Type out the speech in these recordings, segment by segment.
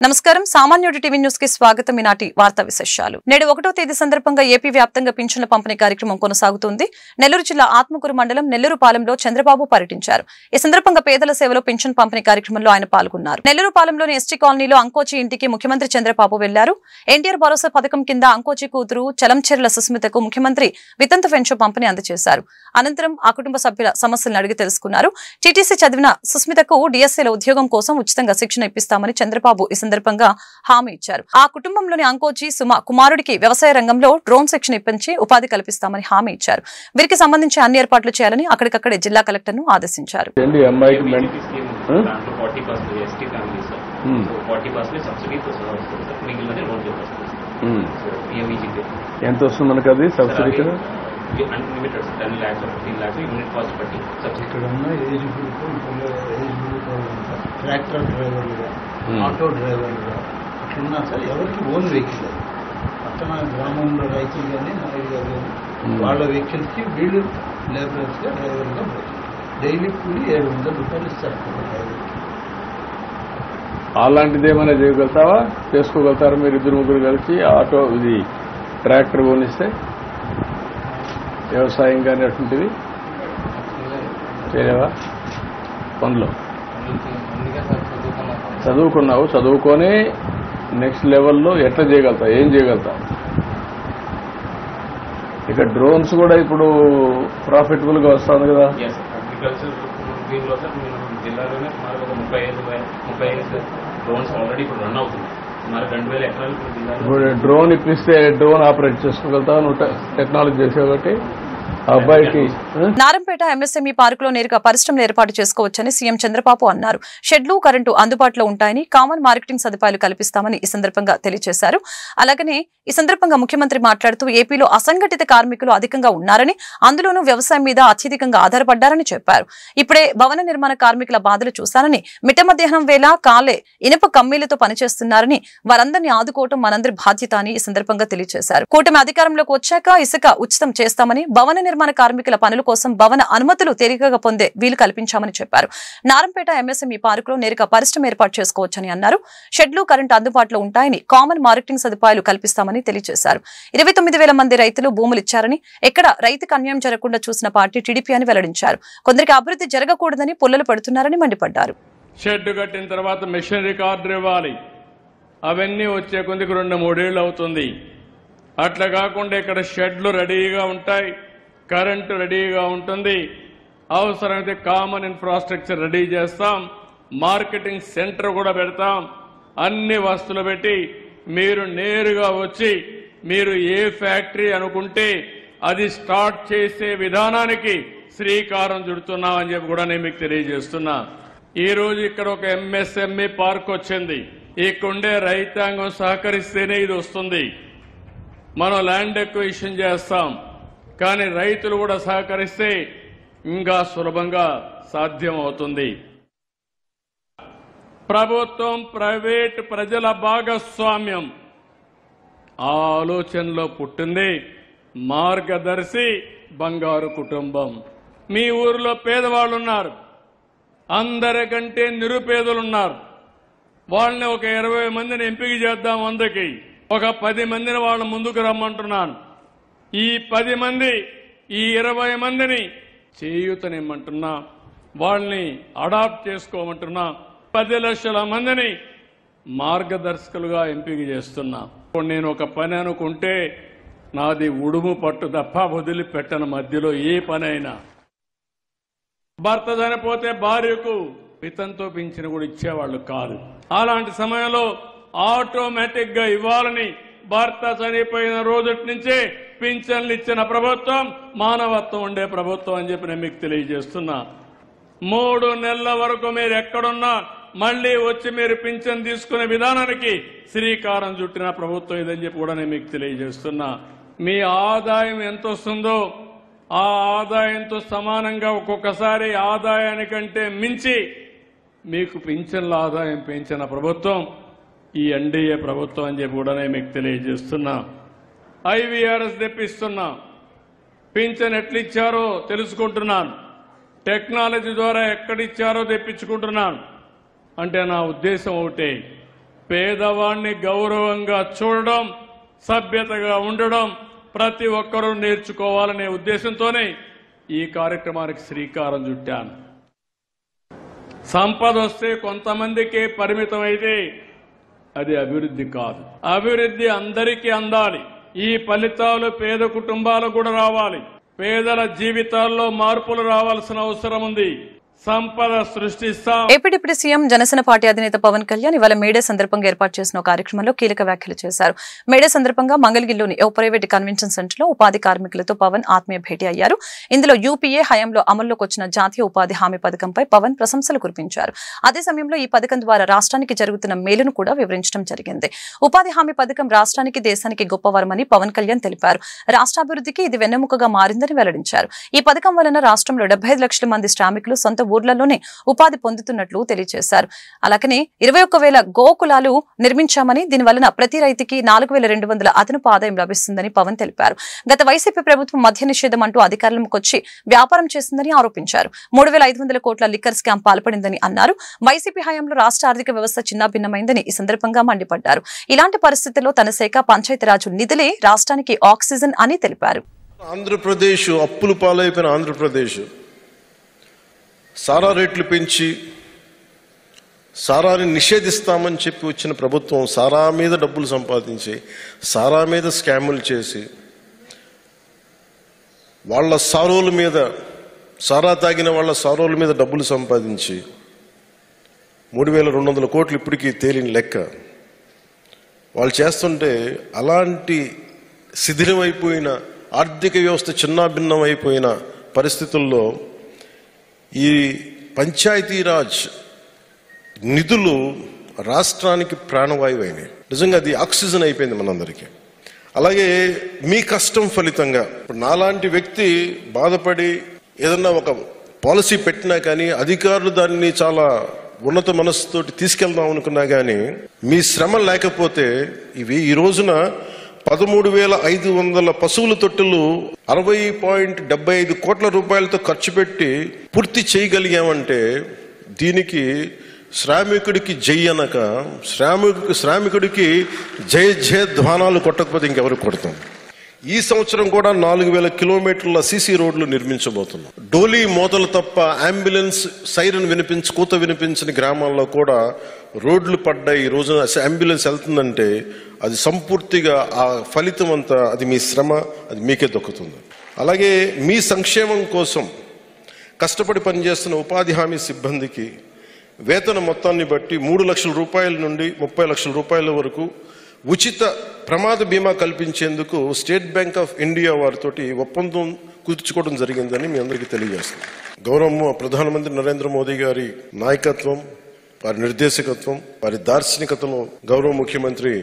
నమస్కారం సామాన్యుడి TV news కి స్వాగతం. ఈనాటి వార్తా విశేషాలు. నేడు 1వ తేదీ సందర్భంగా ఏపీ వ్యాప్తంగా పింఛన్ల పంపిణీ కార్యక్రమం కొనసాగుతుంది. నెల్లూరు జిల్లా ఆత్మకూరు మండలం నెల్లూరు పాలెంలో చంద్రబాబు పర్యటించారు. ఈ సందర్భంగా పేదల సేవలో పింఛన్ పంపిణీ కార్యక్రమంలో ఆయన పాల్గొన్నారు. నెల్లూరు పాలెంలోని ఎస్టీ కాలనీలో అంకోచి ఇంటికి ముఖ్యమంత్రి చంద్రబాబు వెళ్లారు. ఎన్టీఆర్ భరోసా పథకం కింద అంకోచి కూతురు చలంచెర్ల సుస్మితకు ముఖ్యమంత్రి వితంతు పెన్షన్ పంపిణీ అందజేశారు. అనంతరం ఆ కుటుంబ సభ్యుల సమస్యలను అడిగి తెలుసుకున్నారు. టీటీసీ చదివిన సుస్మితకు డిఎస్సీల ఉద్యోగం కోసం ఉచితంగా శిక్షణ ఇప్పిస్తామని చంద్రబాబు ఈ సందర్భంగా హామీ ఇచ్చారు. ఆ కుటుంబంలోని అంకోచి సుమ కుమారుడికి వ్యవసాయ రంగంలో డ్రోన్ శిక్షణ ఇప్పించి ఉపాధి కల్పిస్తామని హామీ ఇచ్చారు. వీరికి సంబంధించి అన్ని ఏర్పాట్లు చేయాలని అక్కడికక్కడే జిల్లా కలెక్టర్ ను ఆదేశించారు. ఎంత వస్తుంది మనకు అది subsidy? Unlimited 10 lakhs or 15 lakhs unit cost బట్టి సబ్సిడీ ఉన్న ఏజ్ ట్రాక్టర్ డ్రైవర్లుగా ఆటో డ్రైవర్లుగా అట్లున్నా సార్ ఎవరికి ఓన్ వెహికల్ అది పక్కన గ్రామంలో రైతులు కానీ నాయుడు గారు కానీ వాళ్ళ వెహికల్స్కి వీళ్ళు లేబరర్స్గా డ్రైవర్గా డైలీ కూలి 700 రూపాయలు ఇస్తారు డ్రైవర్కి. అలాంటిది ఏమైనా చేయగలుగుతావా? చేసుకోగలుగుతారా మీరు ఇద్దరు ముగ్గురు కలిసి ఆటో ఇది ట్రాక్టర్ కొనిస్తే? వ్యవసాయం కానీ అటువంటిది చేయలేవా? పనులు చదువుకున్నావు, చదువుకొని నెక్స్ట్ లెవెల్లో ఎట్లా చేయగలుగుతావు, ఏం చేయగలుగుతావు? ఇక డ్రోన్స్ కూడా ఇప్పుడు ప్రాఫిటబుల్ గా వస్తుంది కదా. అగ్రికల్చర్ దీనిలో సార్ జిల్లాలోనే సుమారు 35 డ్రోన్స్ ఆల్రెడీ ఇప్పుడు రన్ అవుతుంది. సుమారు 2000 ఎకరాలు ఇప్పుడు డ్రోన్ ఇప్పిస్తే డ్రోన్ ఆపరేట్ చేసుకోగలుగుతావు నువ్వు టెక్నాలజీ చేసే ఒకటి. నారంపేట ఎంఎస్ఎంఈ పార్కులో నేరుగా పరిశ్రమలు ఏర్పాటు చేసుకోవచ్చని సీఎం చంద్రబాబు అన్నారు. షెడ్లు, కరెంటు అందుబాటులో ఉంటాయని, కామన్ మార్కెటింగ్ సదుపాయాలు కల్పిస్తామని ఈ సందర్భంగా తెలియజేశారు. అలాగనే ఈ సందర్భంగా ముఖ్యమంత్రి మాట్లాడుతూ ఏపీలో అసంఘటిత కార్మికులు అధికంగా ఉన్నారని, అందులోనూ వ్యవసాయం మీద అత్యధికంగా ఆధారపడ్డారని చెప్పారు. ఇప్పుడే భవన నిర్మాణ కార్మికుల బాధలు చూశానని, మిట్ట మధ్యాహ్నం వేళ కాలే ఇనుప కమ్మీలతో పనిచేస్తున్నారని, వారందరినీ ఆదుకోవటం మనందరి బాధ్యత అని ఈ సందర్భంగా తెలియజేశారు. కూటమి అధికారంలోకి వచ్చాక ఇసుక ఉచితం చేస్తామని, భవన నిర్మాణ కార్మికుల పనుల కోసం భవన అనుమతులు తేలికగా పొందే వీలు కల్పించామని చెప్పారు. నారంపేట ఎంఎస్ఎంఈ పార్కులో నేరుగా పరిశ్రమ ఏర్పాటు చేసుకోవచ్చని అన్నారు. షెడ్లు, కరెంటు అందుబాటులో ఉంటాయని, కామన్ మార్కెటింగ్ సదుపాయాలు కల్పిస్తామని తెలియజేశారు. 29,000 మంది రైతులు భూములు ఇచ్చారని, ఎక్కడ రైతుకు అన్యాయం జరగకుండా చూసిన పార్టీ టీడీపీ అని వెల్లడించారు. కొందరికి అభివృద్ధి జరగకూడదని పుల్లలు పెడుతున్నారని మండిపడ్డారు. షెడ్ కట్టిన తర్వాత మెషినరీ కార్డు ఇవ్వాలి, అవన్నీ వచ్చే కొందికి 2-3 ఏళ్ళు అవుతుంది. అట్లా కాకుండా ఇక్కడ షెడ్లు రెడీగా ఉంటాయి, కరెంటు రెడీగా ఉంటుంది, అవసరమైతే కామన్ ఇన్ఫ్రాస్ట్రక్చర్ రెడీ చేస్తాం, మార్కెటింగ్ సెంటర్ కూడా పెడతాం. అన్ని వస్తువులు పెట్టి మీరు నేరుగా వచ్చి మీరు ఏ ఫ్యాక్టరీ అనుకుంటే అది స్టార్ట్ చేసే విధానానికి శ్రీకారం చుడుతున్నామని చెప్పి కూడా నేను మీకు తెలియజేస్తున్నా. ఈ రోజు ఇక్కడ ఒక ఎంఎస్ఎంఈ పార్క్ వచ్చింది. ఇక్కడుండే రైతాంగం సహకరిస్తేనే ఇది వస్తుంది. మనం ల్యాండ్ ఎక్విజిషన్ చేస్తాం, కానీ రైతులు కూడా సహకరిస్తే ఇంకా సులభంగా సాధ్యం అవుతుంది. ప్రభుత్వం, ప్రైవేట్, ప్రజల భాగస్వామ్యం ఆ ఆలోచనలో పుట్టింది మార్గదర్శి బంగారు కుటుంబం. మీ ఊరిలో పేదవాళ్ళు ఉన్నారు, అందరికంటే నిరుపేదలున్నారు. వాళ్ళని ఒక 20 మందిని ఎంపిక చేద్దాం, 100కి ఒక 10 మందిని వాళ్ళ ముందుకు రమ్మంటున్నాను. ఈ 10 మంది, ఈ 20 మందిని చేయూతనిమ్మంటున్నా, వాళ్ళని అడాప్ట్ చేసుకోమంటున్నా. 10 లక్షల మందిని మార్గదర్శకులుగా ఎంపిక చేస్తున్నా. నేను ఒక పని అనుకుంటే నాది ఉడుము పట్టు తప్ప వదిలిపెట్టను మధ్యలో ఏ పనైనా. భర్త చనిపోతే భార్యకు వితంతో పింఛను కూడా ఇచ్చేవాళ్ళు కాదు. అలాంటి సమయంలో ఆటోమేటిక్ గా ఇవ్వాలని భర్త చనిపోయిన రోజు నుంచే పింఛన్లు ఇచ్చిన ప్రభుత్వం మానవత్వం ఉండే ప్రభుత్వం అని చెప్పి నేను మీకు తెలియజేస్తున్నా. 3 నెలల వరకు మీరు ఎక్కడున్నా మళ్లీ వచ్చి మీరు పింఛన్ తీసుకునే విధానానికి శ్రీకారం చుట్టిన ప్రభుత్వం ఇదని చెప్పి కూడా నేను మీకు తెలియజేస్తున్నా. మీ ఆదాయం ఎంత వస్తుందో ఆ ఆదాయంతో సమానంగా ఒక్కొక్కసారి ఆదాయానికంటే మించి మీకు పింఛన్ల ఆదాయం పెంచిన ప్రభుత్వం ఈ ఎన్డీఏ ప్రభుత్వం అని చెప్పి కూడా నేను మీకు తెలియజేస్తున్నా. ఐవీఆర్ఎస్ తెప్పిస్తున్నా, పింఛన్ ఎట్లిచ్చారో తెలుసుకుంటున్నాను, టెక్నాలజీ ద్వారా ఎక్కడిచ్చారో తెప్పించుకుంటున్నాను. అంటే నా ఉద్దేశం ఒకటే, పేదవాణ్ణి గౌరవంగా చూడడం, సభ్యతగా ఉండడం ప్రతి ఒక్కరూ నేర్చుకోవాలనే ఉద్దేశంతోనే ఈ కార్యక్రమానికి శ్రీకారం చుట్టాను. సంపద వస్తే కొంతమందికే పరిమితం అయితే అది అభివృద్ధి కాదు. అభివృద్ధి అందరికీ అందాలి. ఈ ఫలితాలు పేద కుటుంబాలకు కూడా రావాలి. పేదల జీవితాల్లో మార్పులు రావాల్సిన అవసరం ఉంది. సంపద సృష్టిస్తాం. AP deputy CM Janasena party అధినేత పవన్ కళ్యాణ్ ఇవాళ మేడే సందర్భంగా ఏర్పాటు చేసిన కార్యక్రమంలో కీలక వ్యాఖ్యలు చేశారు. మేడే సందర్భంగా మంగళగిరిలోని ఓ ప్రైవేట్ కన్వెన్షన్ సెంటర్ లో ఉపాధి కార్మికులతో పవన్ ఆత్మీయ భేటీ అయ్యారు. ఇందులో యూపీఏ హయాంలో అమల్లోకి వచ్చిన జాతీయ ఉపాధి హామీ పథకంపై పవన్ ప్రశంసలు కురిపించారు. అదే సమయంలో ఈ పథకం ద్వారా రాష్ట్రానికి జరుగుతున్న మేలును కూడా వివరించడం జరిగింది. ఉపాధి హామీ పథకం రాష్ట్రానికి, దేశానికి గొప్పవరమని పవన్ కళ్యాణ్ తెలిపారు. రాష్ట్రాభివృద్ధికి ఇది వెన్నెముకగా మారిందని వెల్లడించారు. ఈ పథకం వలన రాష్ట్రంలో 75 లక్షల మంది శ్రామికులు సొంత ఊర్లలోనే ఉపాధి పొందుతున్నట్లు తెలియజేశారు. అలాగనే 21,000 గోకులాలు నిర్మించామని, దీనివలన ప్రతి రైతుకి 4,200 అదనపు ఆదాయం లభిస్తుందని పవన్ తెలిపారు. గత వైసీపీ ప్రభుత్వం మద్య నిషేధం అంటూ అధికారంలోకి వ్యాపారం చేసిందని ఆరోపించారు. 3,500 కోట్ల లిక్కర్ స్కామ్ పాల్పడిందని అన్నారు. వైసీపీ హయాంలో రాష్ట్ర ఆర్థిక వ్యవస్థ చిన్నాభిన్నమైందని ఈ సందర్భంగా మండిపడ్డారు. ఇలాంటి పరిస్థితుల్లో తన శాఖ పంచాయతీరాజ్ నిధులే రాష్ట్రానికి ఆక్సిజన్ అని తెలిపారు. ఆంధ్రప్రదేశ్ అప్పులు పాలైపోయిన ఆంధ్రప్రదేశ్ సారా రేట్లు పెంచి సారాని నిషేధిస్తామని చెప్పి వచ్చిన ప్రభుత్వం సారా మీద డబ్బులు సంపాదించి, సారా మీద స్కాములు చేసి, వాళ్ళ సారోల మీద, సారా తాగిన వాళ్ళ సారోల మీద డబ్బులు సంపాదించి 3,200 కోట్లు ఇప్పటికీ తేలిన లెక్క. వాళ్ళు చేస్తుంటే అలాంటి శిథిలమైపోయిన ఆర్థిక వ్యవస్థ చిన్నాభిన్నం అయిపోయిన పరిస్థితుల్లో ఈ పంచాయతీరాజ్ నిధులు రాష్ట్రానికి ప్రాణవాయువు అయినాయి. నిజంగా అది ఆక్సిజన్ అయిపోయింది మనందరికీ. అలాగే మీ కష్టం ఫలితంగా ఇప్పుడు నాలాంటి వ్యక్తి బాధపడి ఏదన్నా ఒక పాలసీ పెట్టినా కానీ అధికారులు దాన్ని చాలా ఉన్నత మనస్సుతోటి తీసుకెళ్దాం అనుకున్నా కానీ మీ శ్రమ లేకపోతే ఇవి ఈ రోజున 13,500 పశువుల తొట్టులు 60.75 కోట్ల రూపాయలతో ఖర్చు పెట్టి పూర్తి చేయగలిగామంటే దీనికి శ్రామికుడికి జై అనక, శ్రామికుడికి జయ జయధ్వానాలు కొట్టకపోతే ఇంకెవరు కొడతాం. ఈ సంవత్సరం కూడా 4,000 కిలోమీటర్ల సీసీ రోడ్లు నిర్మించబోతున్నాం. డోలీ మోతలు తప్ప అంబులెన్స్ సైరన్ కూత వినిపించిన గ్రామాల్లో కూడా రోడ్లు పడ్డాయి. ఈ రోజున అంబులెన్స్ వెళ్తుందంటే అది సంపూర్తిగా ఆ ఫలితం అంతా అది మీ శ్రమ, అది మీకే దొక్కుతుంది. అలాగే మీ సంక్షేమం కోసం కష్టపడి పనిచేస్తున్న ఉపాధి హామీ సిబ్బందికి వేతన మొత్తాన్ని బట్టి 3 లక్షల రూపాయల నుండి 30 లక్షల రూపాయల వరకు ఉచిత ప్రమాద బీమా కల్పించేందుకు స్టేట్ బ్యాంక్ ఆఫ్ ఇండియా వారితోటి ఒప్పందం కుదుర్చుకోవడం జరిగిందని మీ అందరికీ తెలియజేస్తుంది. గౌరవ ప్రధానమంత్రి నరేంద్ర మోదీ గారి నాయకత్వం, వారి నిర్దేశకత్వం, వారి దార్శనికతలో గౌరవ ముఖ్యమంత్రి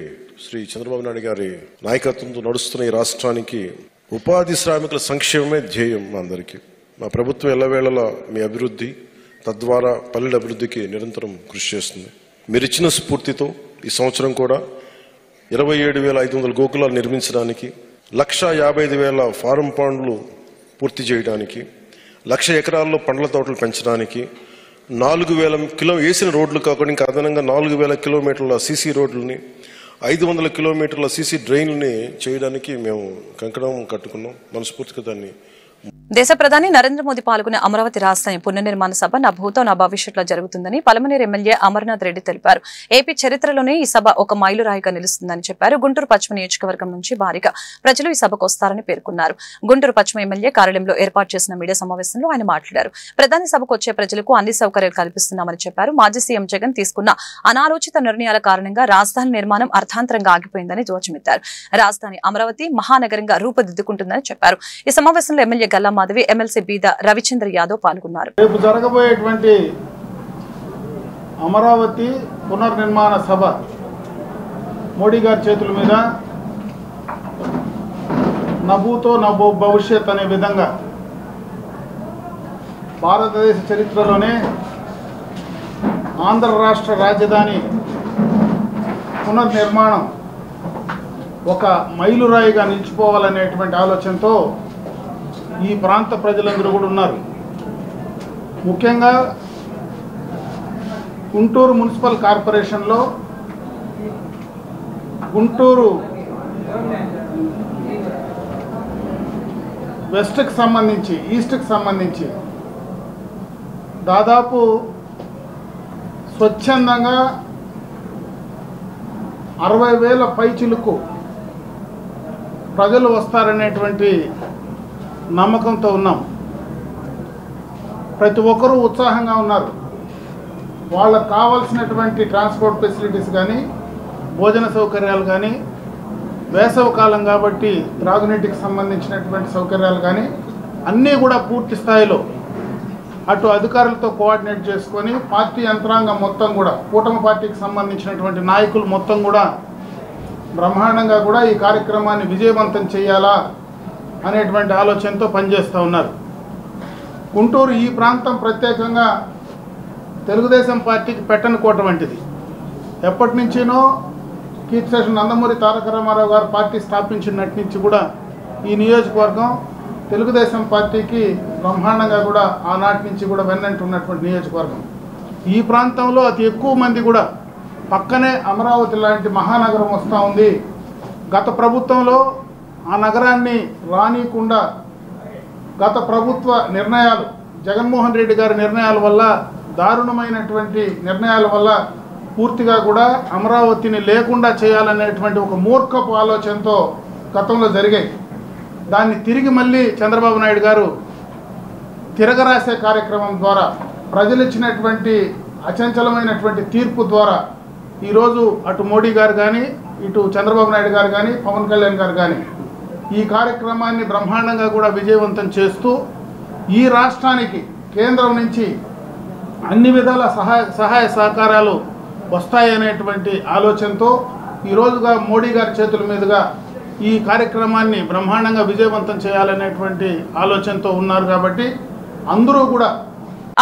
శ్రీ చంద్రబాబు నాయుడు గారి నాయకత్వంతో నడుస్తున్న ఈ రాష్ట్రానికి ఉపాధి శ్రామికుల సంక్షేమమే ధ్యేయం. మా అందరికీ మా ప్రభుత్వం ఎల్లవేళలా మీ అభివృద్ధి, తద్వారా పల్లెల అభివృద్ధికి నిరంతరం కృషి చేస్తుంది. మీరిచ్చిన స్ఫూర్తితో ఈ సంవత్సరం కూడా 27,500 గోకులాలు నిర్మించడానికి, 1,55,000 ఫారం పాండ్లు పూర్తి చేయడానికి, 1,00,000 ఎకరాల్లో పండ్ల తోటలు పెంచడానికి, 4,000 వేసిన రోడ్లు కాకుండా ఇంకా అదనంగా 4,000 కిలోమీటర్ల సీసీ రోడ్లని, 500 కిలోమీటర్ల సీసీ డ్రైన్లని చేయడానికి మేము కంకణం కట్టుకున్నాం. మనస్ఫూర్తిగా దాన్ని దేశ ప్రధాని నరేంద్ర మోదీ పాల్గొనే అమరావతి రాజధాని పునర్నిర్మాణ సభ నా భూతో నా భవిష్యత్తులో జరుగుతుందని పలమనేరు ఎమ్మెల్యే అమర్నాథ్ రెడ్డి తెలిపారు. ఏపీ చరిత్రలోనే ఈ సభ ఒక మైలురాయిగా నిలుస్తుందని చెప్పారు. గుంటూరు పశ్చిమ నియోజకవర్గం నుంచి భారీగా ప్రజలు ఈ సభకు వస్తారని పేర్కొన్నారు. గుంటూరు పశ్చిమ ఎమ్మెల్యే కార్యాలయంలో ఏర్పాటు చేసిన మీడియా సమావేశంలో ఆయన మాట్లాడారు. ప్రధాని సభకు వచ్చే ప్రజలకు అన్ని సౌకర్యాలు కల్పిస్తున్నామని చెప్పారు. మాజీ సీఎం జగన్ తీసుకున్న అనాలోచిత నిర్ణయాల కారణంగా రాజధాని నిర్మాణం అర్థాంతరంగా ఆగిపోయిందని ధ్వజమెత్తారు. రాజధాని అమరావతి మహానగరంగా రూపుదిద్దుకుంటుందని చెప్పారు. ఈ సమావేశంలో ఎమ్మెల్యే గల్లా మాధవి, ఎమ్మెల్సీ బీద రవిచంద్ర యాదవ్ పాల్గొన్నారు. రేపు జరగబోయేటువంటి అమరావతి పునర్నిర్మాణ సభ మోడీ గారి చేతుల మీద నభూతో నభో భవిష్యత్ అనే విధంగా భారతదేశ చరిత్రలోనే ఆంధ్ర రాష్ట్ర రాజధాని పునర్నిర్మాణం ఒక మైలురాయిగా నిలిచిపోవాలనేటువంటి ఆలోచనతో ఈ ప్రాంత ప్రజలందరూ కూడా ఉన్నారు. ముఖ్యంగా గుంటూరు మున్సిపల్ కార్పొరేషన్లో గుంటూరు వెస్ట్కి సంబంధించి ఈస్ట్కి సంబంధించి దాదాపు స్వచ్ఛందంగా 60,000 పైచిలుకు ప్రజలు వస్తారనేటువంటి నమ్మకంతో ఉన్నాం. ప్రతి ఒక్కరూ ఉత్సాహంగా ఉన్నారు. వాళ్ళకు కావాల్సినటువంటి ట్రాన్స్పోర్ట్ ఫెసిలిటీస్ కానీ, భోజన సౌకర్యాలు కానీ, వేసవి కాలం కాబట్టి త్రాగునీటికి సంబంధించినటువంటి సౌకర్యాలు కానీ అన్నీ కూడా పూర్తి స్థాయిలో అటు అధికారులతో కోఆర్డినేట్ చేసుకొని పార్టీ యంత్రాంగం మొత్తం కూడా, కూటమి పార్టీకి సంబంధించినటువంటి నాయకులు మొత్తం కూడా బ్రహ్మాండంగా కూడా ఈ కార్యక్రమాన్ని విజయవంతం చేయాలా అనేటువంటి ఆలోచనతో పనిచేస్తూ ఉన్నారు. గుంటూరు ఈ ప్రాంతం ప్రత్యేకంగా తెలుగుదేశం పార్టీకి పెట్టని కోట వంటిది. ఎప్పటి నుంచినో కీర్తిశేషులు నందమూరి తారక రామారావు గారు పార్టీ స్థాపించినటి నుంచి కూడా ఈ నియోజకవర్గం తెలుగుదేశం పార్టీకి బ్రహ్మాండంగా కూడా ఆనాటి నుంచి కూడా వెన్నంటున్నటువంటి నియోజకవర్గం. ఈ ప్రాంతంలో అతి ఎక్కువ మంది కూడా పక్కనే అమరావతి లాంటి మహానగరం వస్తూ ఉంది. గత ప్రభుత్వంలో ఆ నగరాన్ని రానియకుండా గత ప్రభుత్వ నిర్ణయాలు, జగన్మోహన్ రెడ్డి గారి నిర్ణయాల వల్ల, దారుణమైనటువంటి నిర్ణయాల వల్ల పూర్తిగా కూడా అమరావతిని లేకుండా చేయాలనేటువంటి ఒక మూర్ఖపు ఆలోచనతో గతంలో జరిగాయి. దాన్ని తిరిగి మళ్ళీ చంద్రబాబు నాయుడు గారు తిరగరాసే కార్యక్రమం ద్వారా, ప్రజలు ఇచ్చినటువంటి అచంచలమైనటువంటి తీర్పు ద్వారా ఈరోజు అటు మోడీ గారు కానీ, ఇటు చంద్రబాబు నాయుడు గారు కానీ, పవన్ కళ్యాణ్ గారు కానీ ఈ కార్యక్రమాన్ని బ్రహ్మాండంగా కూడా విజయవంతం చేస్తూ ఈ రాష్ట్రానికి కేంద్రం నుంచి అన్ని విధాల సహాయ సహకారాలు వస్తాయనేటువంటి ఆలోచనతో ఈరోజుగా మోడీ గారి చేతుల మీదుగా ఈ కార్యక్రమాన్ని బ్రహ్మాండంగా విజయవంతం చేయాలనేటువంటి ఆలోచనతో ఉన్నారు. కాబట్టి అందరూ కూడా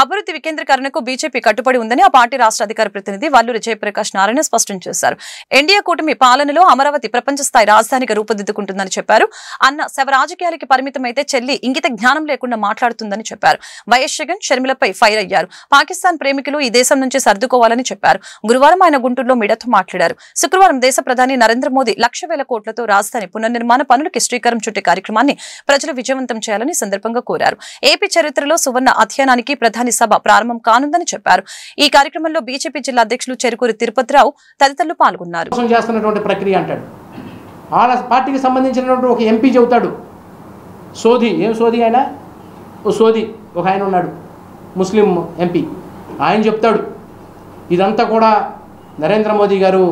అభివృద్ధి వికేంద్రీకరణకు బీజేపీ కట్టుబడి ఉందని ఆ పార్టీ రాష్ట్ర అధికార ప్రతినిధి వల్లూరి జయప్రకాష్ నారాయణ స్పష్టం చేశారు. ఎన్డీఏ కూటమి పాలనలో అమరావతి ప్రపంచ స్థాయి రాజధానిగా రూపుదిద్దుకుంటుందని చెప్పారు. అన్న శవ రాజకీయాలకి పరిమితమైతే చెల్లి ఇంగిత జ్ఞానం లేకుండా మాట్లాడుతుందని చెప్పారు. వైఎస్ జగన్ షర్మిలపై ఫైర్ అయ్యారు. పాకిస్తాన్ ప్రేమికులు ఈ దేశం నుంచి సర్దుకోవాలని చెప్పారు. గురువారం ఆయన గుంటూరులో మీడియాతో మాట్లాడారు. శుక్రవారం దేశ ప్రధాని నరేంద్ర మోదీ 1,00,000 కోట్లతో రాజధాని పునర్నిర్మాణ పనులకి శ్రీకారం చుట్టే కార్యక్రమాన్ని ప్రజలు విజయవంతం చేయాలని సందర్భంగా కోరారు. ఏపీ చరిత్రలో సువర్ణ అధ్యయనానికి ప్రధాని సభ ప్రారంభం కానుందని చెప్పారు. ఈ కార్యక్రమంలో బీజేపీ జిల్లా అధ్యక్షులు చెరుకూరి తిరుపతిరావు తదితరులు పాల్గొన్నారు. చేస్తున్నటువంటి ప్రక్రియ అంటాడు. వాళ్ళ పార్టీకి సంబంధించినటువంటి ఒక ఎంపీ చెబుతాడు సోది. ఏం సోది? ఆయన ఓ సోది ఒక ఆయన ఉన్నాడు, ముస్లిం ఎంపీ. ఆయన చెప్తాడు ఇదంతా కూడా నరేంద్ర మోదీ గారు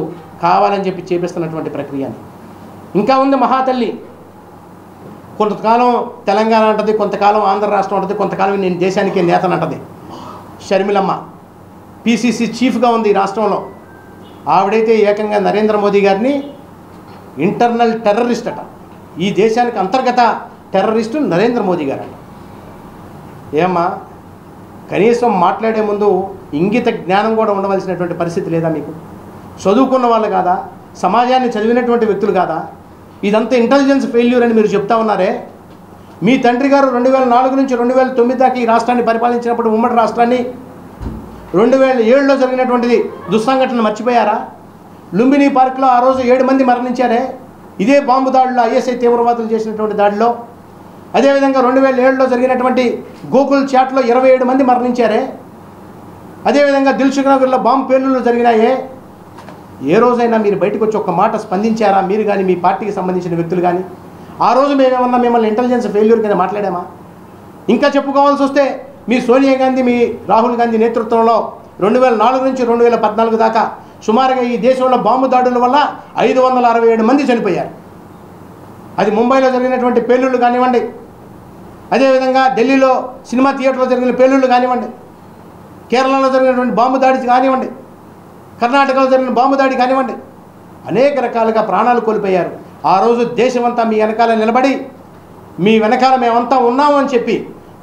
కావాలని చెప్పి చేపిస్తున్నటువంటి ప్రక్రియ అని. ఇంకా ఉంది మహాతల్లి. కొంతకాలం తెలంగాణ అంటది, కొంతకాలం ఆంధ్ర రాష్ట్రం అంటది, కొంతకాలం నేను దేశానికి నేతను అంటది. షర్మిలమ్మ పిసిసి చీఫ్గా ఉంది ఈ రాష్ట్రంలో. ఆవిడైతే ఏకంగా నరేంద్ర మోదీ గారిని ఇంటర్నల్ టెర్రరిస్ట్ అట. ఈ దేశానికి అంతర్గత టెర్రరిస్టు నరేంద్ర మోదీ గారు అంట. ఏమ్మా, కనీసం మాట్లాడే ముందు ఇంగిత జ్ఞానం కూడా ఉండవలసినటువంటి పరిస్థితి లేదా మీకు? చదువుకున్న వాళ్ళు కాదా? సమాజాన్ని చదివినటువంటి వ్యక్తులు కాదా? ఇదంతా ఇంటెలిజెన్స్ ఫెయిల్యూర్ అని మీరు చెప్తా ఉన్నారే. మీ తండ్రి గారు 2004 నుంచి 2009 దాకా ఈ రాష్ట్రాన్ని పరిపాలించినప్పుడు ఉమ్మడి రాష్ట్రాన్ని 2007లో జరిగినటువంటిది దుస్సంఘటన మర్చిపోయారా? లుంబినీ పార్క్లో ఆ రోజు 7 మంది మరణించారే ఇదే బాంబు దాడిలో, ఐఎస్ఐ తీవ్రవాదులు చేసినటువంటి దాడిలో. అదేవిధంగా 2007లో జరిగినటువంటి గోకుల్ చాట్లో 27 మంది మరణించారే. అదేవిధంగా దిల్సుఖ్ నగర్లో బాంబు పేలుళ్ళు జరిగినాయే. ఏ రోజైనా మీరు బయటకు వచ్చి ఒక్క మాట స్పందించారా? మీరు కానీ మీ పార్టీకి సంబంధించిన వ్యక్తులు కానీ ఆ రోజు మేమేమన్నా మిమ్మల్ని ఇంటెలిజెన్స్ ఫెయిల్యూర్ కింద మాట్లాడామా? ఇంకా చెప్పుకోవాల్సి వస్తే మీ సోనియా గాంధీ, మీ రాహుల్ గాంధీ నేతృత్వంలో 2004 నుంచి 2014 దాకా సుమారుగా ఈ దేశంలో బాంబు దాడుల వల్ల 567 మంది చనిపోయారు. అది ముంబైలో జరిగినటువంటి పేలుళ్ళు కానివ్వండి, అదేవిధంగా ఢిల్లీలో సినిమా థియేటర్లో జరిగిన పేలుళ్ళు కానివ్వండి, కేరళలో జరిగినటువంటి బాంబు దాడి కానివ్వండి, కర్ణాటకలో జరిగిన బాంబు దాడి కానివ్వండి, అనేక రకాలుగా ప్రాణాలు కోల్పోయారు. ఆ రోజు దేశమంతా మీ వెనకాల నిలబడి మీ వెనకాల మేమంతా ఉన్నాము అని చెప్పి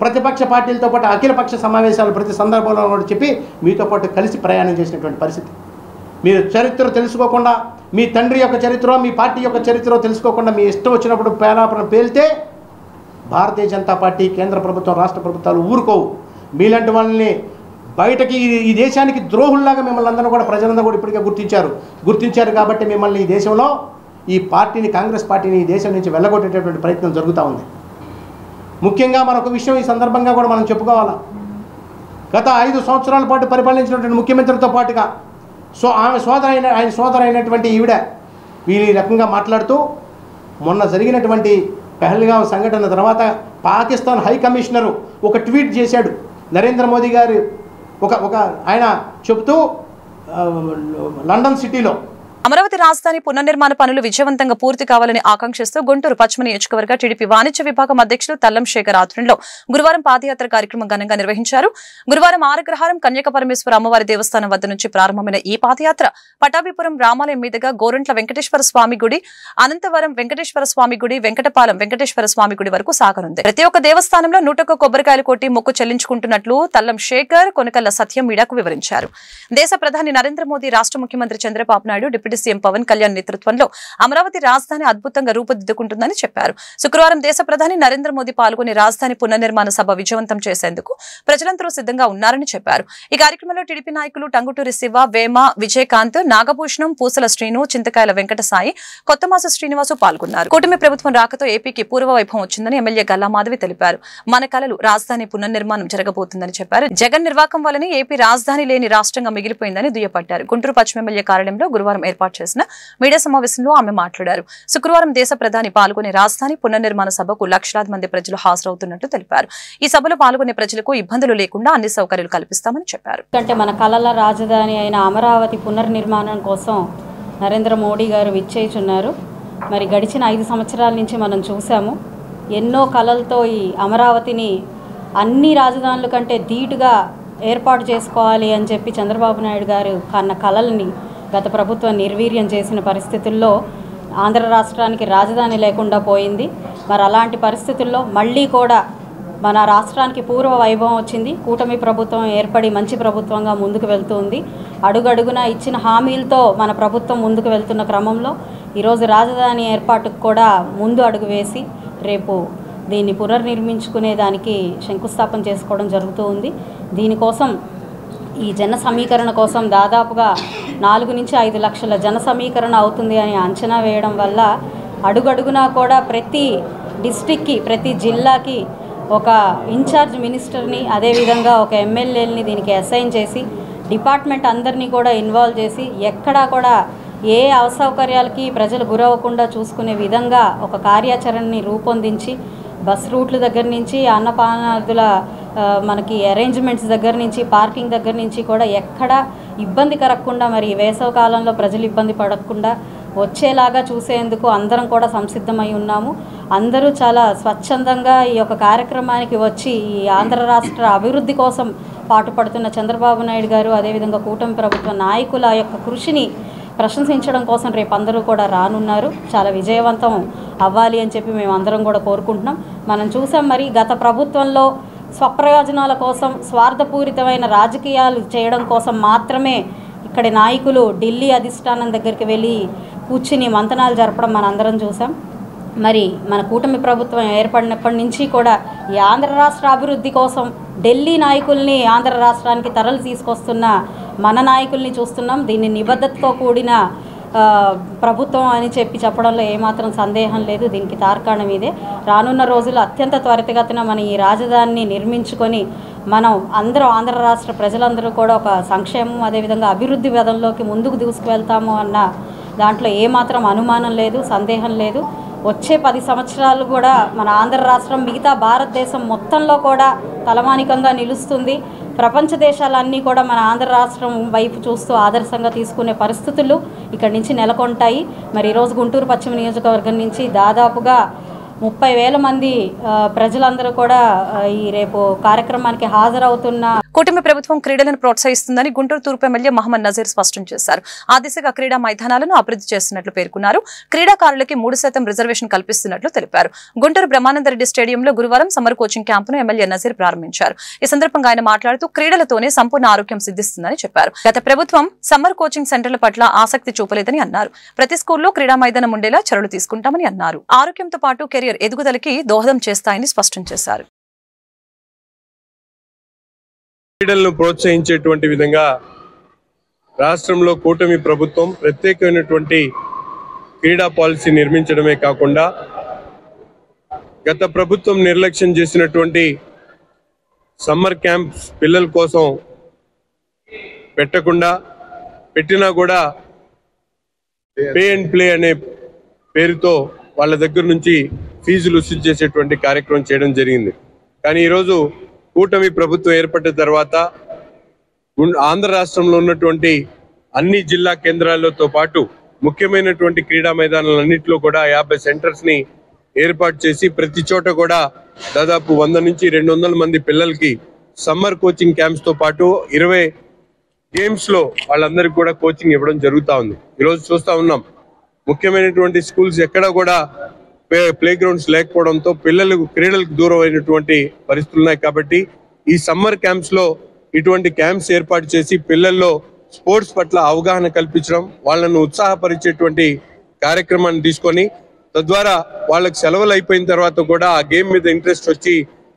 ప్రతిపక్ష పార్టీలతో పాటు అఖిలపక్ష సమావేశాలు ప్రతి సందర్భంలో కూడా చెప్పి మీతో పాటు కలిసి ప్రయాణం చేసినటువంటి పరిస్థితి. మీరు చరిత్ర తెలుసుకోకుండా, మీ తండ్రి యొక్క చరిత్ర, మీ పార్టీ యొక్క చరిత్ర తెలుసుకోకుండా మీ ఇష్టం వచ్చినప్పుడు పేలాపన పేలితే భారతీయ జనతా పార్టీ, కేంద్ర ప్రభుత్వం, రాష్ట్ర ప్రభుత్వాలు ఊరుకోవు. మీలాంటి వాళ్ళని బయటకి ఈ దేశానికి ద్రోహుల్లాగా మిమ్మల్ని అందరూ కూడా ప్రజలందరూ కూడా ఇప్పటికే గుర్తించారు కాబట్టి మిమ్మల్ని ఈ దేశంలో ఈ పార్టీని, కాంగ్రెస్ పార్టీని ఈ దేశం నుంచి వెళ్ళగొట్టేటటువంటి ప్రయత్నం జరుగుతూ ఉంది. ముఖ్యంగా మరొక విషయం ఈ సందర్భంగా కూడా మనం చెప్పుకోవాలా. గత 5 సంవత్సరాల పాటు పరిపాలించినటువంటి ముఖ్యమంత్రితో పాటుగా ఆయన సోదరు అయినటువంటి ఈవిడ వీళ్ళు ఈ రకంగా మాట్లాడుతూ మొన్న జరిగినటువంటి పహల్గాం సంఘటన తర్వాత పాకిస్తాన్ హై కమిషనరు ఒక ట్వీట్ చేశాడు. నరేంద్ర మోదీ గారు ఒక ఆయన చెబుతూ లండన్ సిటీలో అమరావతి రాజధాని పునర్నిర్మాణ పనులు విజయవంతంగా పూర్తి కావాలని ఆకాంక్షిస్తూ గుంటూరు పశ్చిమ నియోజకవర్గ టీడీపీ వాణిజ్య విభాగం అధ్యక్షులు తల్లం శేఖర్ ఆధ్వర్యంలో గురువారం పాదయాత్ర కార్యక్రమం ఘనంగా నిర్వహించారు. గురువారం ఆరగ్రహారం కన్యక పరమేశ్వర అమ్మవారి దేవస్థానం వద్ద నుంచి ప్రారంభమైన ఈ పాదయాత్ర పటాభిపురం రామాలయం మీదుగా గోరంట్ల వెంకటేశ్వర స్వామి గుడి, అనంతవరం వెంకటేశ్వర స్వామి గుడి, వెంకటపాలెం వెంకటేశ్వర స్వామి గుడి వరకు సాగనుంది. ప్రతి ఒక్క దేవస్థానంలో 101 కొబ్బరికాయలు కొట్టి మొక్కు చెల్లించుకుంటున్నట్లు తల్లం శేఖర్ కొనకల్ల సత్యం మీడియాకు వివరించారు. దేశ ప్రధాని నరేంద్ర మోదీ, రాష్ట్ర ముఖ్యమంత్రి చంద్రబాబు నాయుడు, డిప్యూటీ సీఎం పవన్ కళ్యాణ్ నేతృత్వంలో అమరావతి రాజధాని అద్భుతంగా రూపుదిద్దుకుంటుందని చెప్పారు. శుక్రవారం దేశ ప్రధాని నరేంద్ర మోదీ పాల్గొని రాజధాని పునర్నిర్మాణ సభ విజయవంతం చేసేందుకు ప్రజలందరూ సిద్ధంగా ఉన్నారని చెప్పారు. ఈ కార్యక్రమంలో టీడీపీ నాయకులు టంగుటూరి శివ, వేమ, విజయకాంత్, నాగభూషణం, పూసల శ్రీను, చింతకాయల వెంకట సాయి, కొత్తమాస శ్రీనివాసు పాల్గొన్నారు. కూటమి ప్రభుత్వం రాకతో ఏపీకి పూర్వ వైభవం వచ్చిందని ఎమ్మెల్యే గల్లా మాధవి తెలిపారు. మన కలలు రాజధాని పునర్నిర్మాణం జరగబోతుందని చెప్పారు. జగన్ నిర్వాకం వల్లనే ఏపీ రాజధాని లేని రాష్ట్రంగా మిగిలిపోయిందని దుయ్యపట్టారు. గుంటూరు పశ్చిమ ఎమ్మెల్యే కార్యాలయంలో గురువారం ఏర్పాటు చేసిన మీడియా సమావేశంలో ఆమె మాట్లాడారు. శుక్రవారం దేశ ప్రధాని పాల్గొనే రాజధాని పునర్నిర్మాణ సభకు లక్షలాది మంది ప్రజలు హాజరవుతున్నట్టు తెలిపారు. ఈ సభలో పాల్గొనే ప్రజలకు ఇబ్బందులు లేకుండా అన్ని సౌకర్యాలు కల్పిస్తామని చెప్పారు. మన కలల రాజధాని అయిన అమరావతి పునర్నిర్మాణం కోసం నరేంద్ర మోడీ గారు విచ్చేయుచున్నారు. మరి గడిచిన 5 సంవత్సరాల నుంచి మనం చూసాము. ఎన్నో కలలతో ఈ అమరావతిని అన్ని రాజధానుల కంటే ధీటుగా ఏర్పాటు చేసుకోవాలి అని చెప్పి చంద్రబాబు నాయుడు గారు కన్న కలల్ని గత ప్రభుత్వం నిర్వీర్యం చేసిన పరిస్థితుల్లో ఆంధ్ర రాష్ట్రానికి రాజధాని లేకుండా పోయింది. మరి అలాంటి పరిస్థితుల్లో మళ్ళీ కూడా మన రాష్ట్రానికి పూర్వ వైభవం వచ్చింది. కూటమి ప్రభుత్వం ఏర్పడి మంచి ప్రభుత్వంగా ముందుకు వెళ్తుంది. అడుగడుగున ఇచ్చిన హామీలతో మన ప్రభుత్వం ముందుకు వెళ్తున్న క్రమంలో ఈరోజు రాజధాని ఏర్పాటుకు కూడా ముందు అడుగు వేసి రేపు దీన్ని పునర్నిర్మించుకునే దానికి శంకుస్థాపన చేసుకోవడం జరుగుతూ ఉంది. దీనికోసం ఈ జన సమీకరణ కోసం దాదాపుగా 4 నుంచి 5 లక్షల జన సమీకరణ అవుతుంది అని అంచనా వేయడం వల్ల అడుగడుగునా కూడా ప్రతి డిస్ట్రిక్ట్కి, ప్రతి జిల్లాకి ఒక ఇన్ఛార్జ్ మినిస్టర్ని, అదేవిధంగా ఒక ఎమ్మెల్యేలని దీనికి అసైన్ చేసి డిపార్ట్మెంట్ అందరినీ కూడా ఇన్వాల్వ్ చేసి ఎక్కడా కూడా ఏ అసౌకర్యాలకి ప్రజలు గురవ్వకుండా చూసుకునే విధంగా ఒక కార్యాచరణని రూపొందించి బస్ రూట్ల దగ్గర నుంచి అన్నపానాదుల మనకి అరేంజ్మెంట్స్ దగ్గర నుంచి పార్కింగ్ దగ్గర నుంచి కూడా ఎక్కడ ఇబ్బంది కలగకుండా, మరి వేసవి కాలంలో ప్రజలు ఇబ్బంది పడకుండా వచ్చేలాగా చూసేందుకు అందరం కూడా సంసిద్ధమై ఉన్నాము. అందరూ చాలా స్వచ్ఛందంగా ఈ యొక్క కార్యక్రమానికి వచ్చి ఈ ఆంధ్ర రాష్ట్ర అభివృద్ధి కోసం పాటుపడుతున్న చంద్రబాబు నాయుడు గారు, అదేవిధంగా కూటమి ప్రభుత్వ నాయకుల యొక్క కృషిని ప్రశంసించడం కోసం రేపు అందరూ కూడా రానున్నారు. చాలా విజయవంతం అవ్వాలి అని చెప్పి మేము అందరం కూడా కోరుకుంటున్నాం. మనం చూసాం మరి గత ప్రభుత్వంలో స్వప్రయోజనాల కోసం స్వార్థపూరితమైన రాజకీయాలు చేయడం కోసం మాత్రమే ఇక్కడి నాయకులు ఢిల్లీ అధిష్టానం దగ్గరికి వెళ్ళి కూర్చుని మంతనాలు జరపడం మనందరం చూసాం. మరి మన కూటమి ప్రభుత్వం ఏర్పడినప్పటి నుంచి కూడా ఈ ఆంధ్ర రాష్ట్ర అభివృద్ధి కోసం ఢిల్లీ నాయకుల్ని ఆంధ్ర రాష్ట్రానికి తరలి తీసుకొస్తున్న మన నాయకుల్ని చూస్తున్నాం. దీన్ని నిబద్ధతతో కూడిన ప్రభుత్వం అని చెప్పడంలో ఏమాత్రం సందేహం లేదు. దీనికి తార్కాణం ఇదే. రానున్న రోజుల్లో అత్యంత త్వరితగతిన మనం ఈ రాజధానిని నిర్మించుకొని మనం అందరూ ఆంధ్ర రాష్ట్ర ప్రజలందరూ కూడా ఒక సంక్షేమం, అదేవిధంగా అభివృద్ధి పదంలోకి ముందుకు తీసుకువెళ్తాము అన్న దాంట్లో ఏమాత్రం అనుమానం లేదు, సందేహం లేదు. వచ్చే 10 సంవత్సరాలు కూడా మన ఆంధ్ర రాష్ట్రం మిగతా భారతదేశం మొత్తంలో కూడా తలమానికంగా నిలుస్తుంది. ప్రపంచ దేశాలన్నీ కూడా మన ఆంధ్ర రాష్ట్రం వైపు చూస్తూ ఆదర్శంగా తీసుకునే పరిస్థితులు ఇక్కడి నుంచి నెలకొంటాయి. మరి ఈరోజు గుంటూరు పశ్చిమ నియోజకవర్గం నుంచి దాదాపుగా 30,000 మంది ప్రజలందరూ కూడా ఈ రేపు కార్యక్రమానికి హాజరవుతున్న కూటమి ప్రభుత్వం క్రీడలను ప్రోత్సహిస్తుందని గుంటూరు తూర్పు ఎమ్మెల్యే మహమ్మద్ నజీర్ స్పష్టం చేశారు. ఆ దిశగా క్రీడా మైదానాలను అభివృద్ధి చేస్తున్నట్లు పేర్కొన్నారు. క్రీడాకారులకి 3% రిజర్వేషన్ కల్పిస్తున్నట్లు తెలిపారు. గుంటూరు బ్రహ్మానందరెడ్డి స్టేడియంలో గురువారం సమ్మర్ కోచింగ్ క్యాంపును ఎమ్మెల్యే నజీర్ ప్రారంభించారు. ఈ సందర్భంగా ఆయన మాట్లాడుతూ క్రీడలతోనే సంపూర్ణ ఆరోగ్యం సిద్ధిస్తుందని చెప్పారు. గత ప్రభుత్వం సమ్మర్ కోచింగ్ సెంటర్ల పట్ల ఆసక్తి చూపలేదని అన్నారు. ప్రతి స్కూల్లో క్రీడా మైదానం ఉండేలా చర్యలు తీసుకుంటామని అన్నారు. ఆరోగ్యంతో పాటు కెరియర్ ఎదుగుదలకి దోహదం చేస్తాయని స్పష్టం చేశారు. క్రీడలను ప్రోత్సహించేటువంటి విధంగా రాష్ట్రంలో కూటమి ప్రభుత్వం ప్రత్యేకమైనటువంటి క్రీడా పాలసీ నిర్మించడమే కాకుండా గత ప్రభుత్వం నిర్లక్ష్యం చేసినటువంటి సమ్మర్ క్యాంప్స్ పిల్లల కోసం పెట్టకుండా పెట్టినా కూడా పే అండ్ ప్లే అనే పేరుతో వాళ్ళ దగ్గర నుంచి ఫీజులు వసూలు చేసేటువంటి కార్యక్రమం చేయడం జరిగింది. కానీ ఈరోజు కూటమి ప్రభుత్వం ఏర్పడిన తర్వాత ఆంధ్ర రాష్ట్రంలో ఉన్నటువంటి అన్ని జిల్లా కేంద్రాలతో పాటు ముఖ్యమైనటువంటి క్రీడా మైదానాలన్నింటిలో కూడా 50 సెంటర్స్ని ఏర్పాటు చేసి ప్రతి చోట కూడా దాదాపు 100 నుంచి 200 మంది పిల్లలకి సమ్మర్ కోచింగ్ క్యాంప్స్తో పాటు 20 గేమ్స్లో వాళ్ళందరికీ కూడా కోచింగ్ ఇవ్వడం జరుగుతూ ఉంది. ఈరోజు చూస్తూ ఉన్నాం ముఖ్యమైనటువంటి స్కూల్స్ ఎక్కడ కూడా ప్లే గ్రౌండ్స్ లేకపోవడంతో పిల్లలకు క్రీడలకు దూరం అయినటువంటి పరిస్థితులు ఉన్నాయి. కాబట్టి ఈ సమ్మర్ క్యాంప్స్లో ఇటువంటి క్యాంప్స్ ఏర్పాటు చేసి పిల్లల్లో స్పోర్ట్స్ పట్ల అవగాహన కల్పించడం, వాళ్ళను ఉత్సాహపరిచేటువంటి కార్యక్రమాన్ని తీసుకొని తద్వారా వాళ్ళకి సెలవులు అయిపోయిన తర్వాత కూడా ఆ గేమ్ మీద ఇంట్రెస్ట్ వచ్చి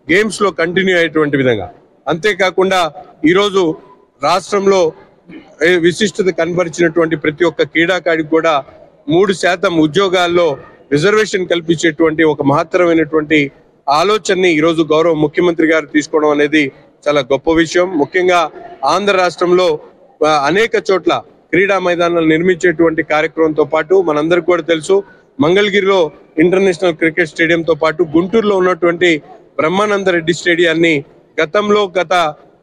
గేమ్స్లో కంటిన్యూ అయ్యేటువంటి విధంగా. అంతేకాకుండా ఈరోజు రాష్ట్రంలో విశిష్టత కనబరిచినటువంటి ప్రతి ఒక్క క్రీడాకాడికి కూడా 3% ఉద్యోగాల్లో రిజర్వేషన్ కల్పించేటువంటి ఒక మహత్తరమైనటువంటి ఆలోచనని ఈరోజు గౌరవ ముఖ్యమంత్రి గారు తీసుకోవడం అనేది చాలా గొప్ప విషయం. ముఖ్యంగా ఆంధ్ర రాష్ట్రంలో అనేక చోట్ల క్రీడా మైదానాలు నిర్మించేటువంటి కార్యక్రమంతో పాటు మనందరికీ కూడా తెలుసు మంగళగిరిలో ఇంటర్నేషనల్ క్రికెట్ స్టేడియంతో పాటు గుంటూరులో ఉన్నటువంటి బ్రహ్మానంద రెడ్డి స్టేడియాన్ని గతంలో గత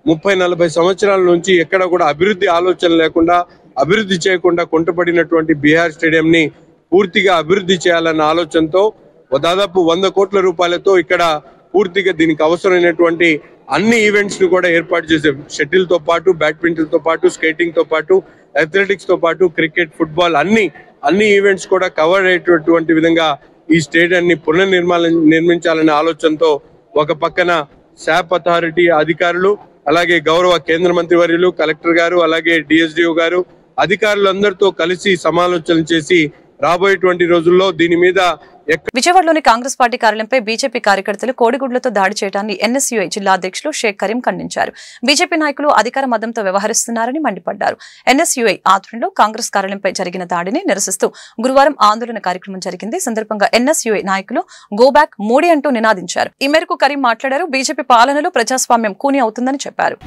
30-40 సంవత్సరాల నుంచి ఎక్కడ కూడా అభివృద్ధి ఆలోచన లేకుండా అభివృద్ధి చేయకుండా కుంటపడినటువంటి బీహార్ స్టేడియంని పూర్తిగా అభివృద్ధి చేయాలన్న ఆలోచనతో దాదాపు 100 కోట్ల రూపాయలతో ఇక్కడ పూర్తిగా దీనికి అవసరమైనటువంటి అన్ని ఈవెంట్స్ ను కూడా ఏర్పాటు చేసే షటిల్ తో పాటు బ్యాడ్మింటన్ తో పాటు స్కేటింగ్ తో పాటు అథ్లెటిక్స్ తో పాటు క్రికెట్ ఫుట్బాల్ అన్ని ఈవెంట్స్ కూడా కవర్ అయ్యేటటువంటి విధంగా ఈ స్టేడియాన్ని నిర్మించాలనే ఆలోచనతో ఒక పక్కన శాప్ అథారిటీ అధికారులు అలాగే గౌరవ కేంద్ర మంత్రి వర్యులు కలెక్టర్ గారు అలాగే డిఎస్డిఓ గారు అధికారులందరితో కలిసి సమాలోచన చేసి రాబోయేటువంటి రోజుల్లో దీని మీద విజయవాడలోని కాంగ్రెస్ పార్టీ కార్యాలయంపై బీజేపీ కార్యకర్తలు కోడిగుడ్లతో దాడి చేయడాన్ని ఎన్ఎస్యూఐ జిల్లా అధ్యక్షులు షేక్ కరీం ఖండించారు. బీజేపీ నాయకులు అధికార మదంతో వ్యవహరిస్తున్నారని మండిపడ్డారు. ఎన్ఎస్యూఐ ఆధ్వర్యంలో కాంగ్రెస్ కార్యాలయంపై జరిగిన దాడిని నిరసిస్తూ గురువారం ఆందోళన కార్యక్రమం జరిగింది. సందర్భంగా ఎన్ఎస్యూఐ నాయకులు గో బ్యాక్ మోడీ అంటూ నినాదించారు. ఈ మేరకు కరీం మాట్లాడారు. బీజేపీ పాలనలో ప్రజాస్వామ్యం కూని అవుతుందని చెప్పారు.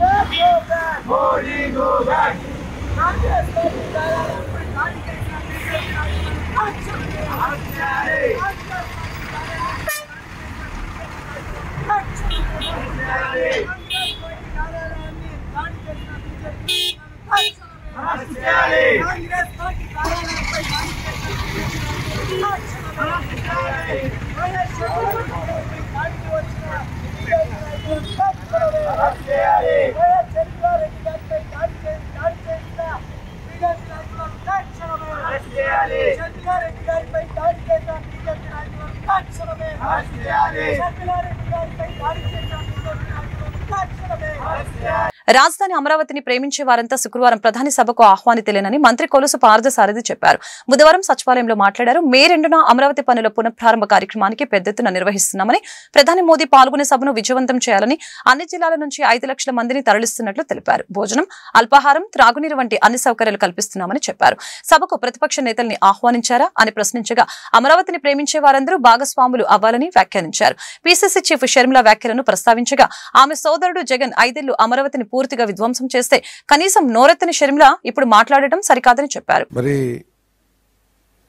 రాజధాని అమరావతిని ప్రేమించే వారంతా శుక్రవారం ప్రధాని సభకు ఆహ్వానితులేనని మంత్రి కొలుసు పార్థసారథి చెప్పారు. బుధవారం సచివాలయంలో మాట్లాడారు. మే 2న అమరావతి పనుల పునఃప్రారంభ కార్యక్రమానికి పెద్ద ఎత్తున నిర్వహిస్తున్నామని, ప్రధాని మోదీ పాల్గొనే సభను విజయవంతం చేయాలని అన్ని జిల్లాల నుంచి 5 లక్షల మందిని తరలిస్తున్నట్లు తెలిపారు. భోజనం, అల్పాహారం, త్రాగునీరు వంటి అన్ని సౌకర్యాలు కల్పిస్తున్నామని చెప్పారు. సభకు ప్రతిపక్ష నేతల్ని ఆహ్వానించారా అని ప్రశ్నించగా అమరావతిని ప్రేమించే వారందరూ భాగస్వాములు అవ్వాలని వ్యాఖ్యానించారు. పీసీసీ చీఫ్ షర్మిల వ్యాఖ్యలను ప్రస్తావించగా ఆమె సోదరుడు జగన్ 5 ఏళ్లు అమరావతిని పూర్తిగా విధ్వంసం చేస్తే కనీసం నోరెత్తని షర్మిల ఇప్పుడు మాట్లాడటం సరికాదని చెప్పారు. మరి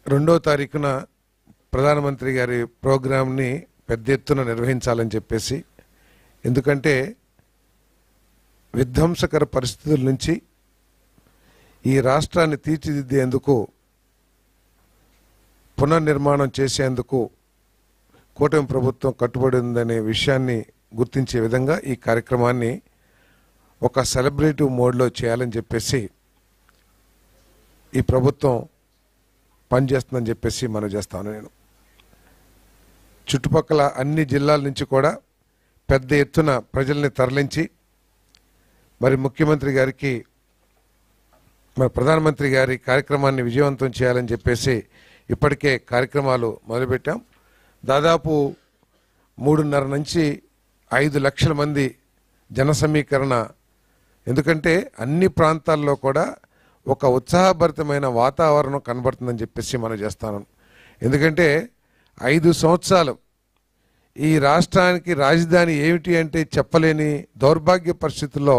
2వ తారీఖున ప్రధానమంత్రి గారి ప్రోగ్రామ్ ని పెద్ద ఎత్తున నిర్వహించాలని చెప్పేసి, ఎందుకంటే విధ్వంసకర పరిస్థితుల నుంచి ఈ రాష్ట్రాన్ని తీర్చిదిద్దేందుకు పునర్నిర్మాణం చేసేందుకు కూటమి ప్రభుత్వం కట్టుబడి ఉందనే విషయాన్ని గుర్తించే విధంగా ఈ కార్యక్రమాన్ని ఒక సెలబ్రేటివ్ మోడ్లో చేయాలని చెప్పేసి ఈ ప్రభుత్వం పనిచేస్తుందని చెప్పేసి మనం చేస్తాను. నేను చుట్టుపక్కల అన్ని జిల్లాల నుంచి కూడా పెద్ద ఎత్తున ప్రజల్ని తరలించి మరి ముఖ్యమంత్రి గారికి మరి ప్రధానమంత్రి గారి కార్యక్రమాన్ని విజయవంతం చేయాలని చెప్పేసి ఇప్పటికే కార్యక్రమాలు మొదలుపెట్టాం. దాదాపు 3.5 నుంచి 5 లక్షల మంది జన సమీకరణ ఎందుకంటే అన్ని ప్రాంతాల్లో కూడా ఒక ఉత్సాహభరితమైన వాతావరణం కనబడుతుందని చెప్పేసి మనం చేస్తాను. ఎందుకంటే 5 సంవత్సరాలు ఈ రాష్ట్రానికి రాజధాని ఏమిటి అంటే చెప్పలేని దౌర్భాగ్య పరిస్థితుల్లో